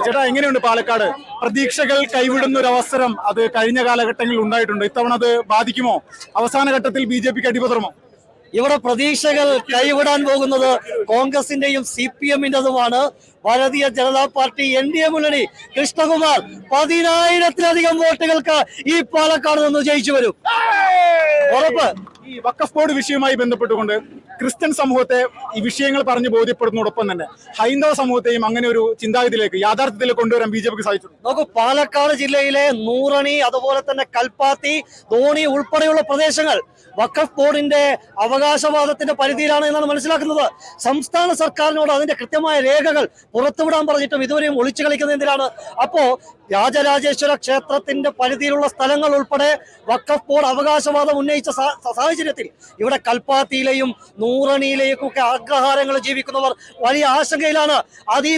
ചേട്ടാ, എങ്ങനെയുണ്ട് പാലക്കാട്? പ്രതീക്ഷകൾ കൈവിടുന്ന ഒരു അവസരം അത് കഴിഞ്ഞ കാലഘട്ടങ്ങളിൽ ഉണ്ടായിട്ടുണ്ട്. ഇത്തവണ അത് ബാധിക്കുമോ? അവസാന ഘട്ടത്തിൽ ബി.ജെ.പിക്ക് അടിപതറുമോ? ഇവിടെ പ്രതീക്ഷകൾ കൈവിടാൻ പോകുന്നത് കോൺഗ്രസിന്റെയും CPM-ന്റെതുമാണ്. ഭാരതീയ ജനതാ പാർട്ടി NDA മുന്നണി കൃഷ്ണകുമാർ 10,000-ത്തിലധികം വോട്ടുകൾക്ക് ഈ പാലക്കാട് നിന്ന് ജയിച്ചു വരും, ഉറപ്പ്. ഈ വഖഫ് ബോർഡ് വിഷയവുമായി ബന്ധപ്പെട്ടുകൊണ്ട് ക്രിസ്ത്യൻ സമൂഹത്തെ ഈ വിഷയങ്ങൾ പറഞ്ഞ് ബോധ്യപ്പെടുന്നതോടൊപ്പം തന്നെ ഹൈന്ദവ സമൂഹത്തെയും അങ്ങനെ ഒരു ചിന്താഗതിയിലേക്ക് യാഥാർത്ഥ്യത്തിലേക്ക് കൊണ്ടുവരാൻ ബി.ജെ.പിക്ക് സാധിച്ചു. നമുക്ക് പാലക്കാട് ജില്ലയിലെ നൂറണി, അതുപോലെ തന്നെ കൽപ്പാത്തി, ധോണി ഉൾപ്പെടെയുള്ള പ്രദേശങ്ങൾ വഖഫ് ബോർഡിന്റെ അവകാശവാദത്തിന്റെ പരിധിയിലാണ് എന്നാണ് മനസ്സിലാക്കുന്നത്. സംസ്ഥാന സർക്കാരിനോട് അതിന്റെ കൃത്യമായ രേഖകൾ പുറത്തുവിടാൻ പറഞ്ഞിട്ടും ഇതുവരെയും ഒളിച്ചു കളിക്കുന്ന എന്തിനാണ്? അപ്പോ രാജരാജേശ്വര ക്ഷേത്രത്തിന്റെ പരിധിയിലുള്ള സ്ഥലങ്ങൾ ഉൾപ്പെടെ വഖഫ് ബോർഡ് അവകാശവാദം ഉന്നയിച്ച സാഹചര്യത്തിൽ ഇവിടെ കൽപ്പാത്തിയിലെയും നൂറണിയിലേക്കും ഒക്കെ അഗ്രഹാരങ്ങൾ ജീവിക്കുന്നവർ വലിയ ആശങ്കയിലാണ്. അത്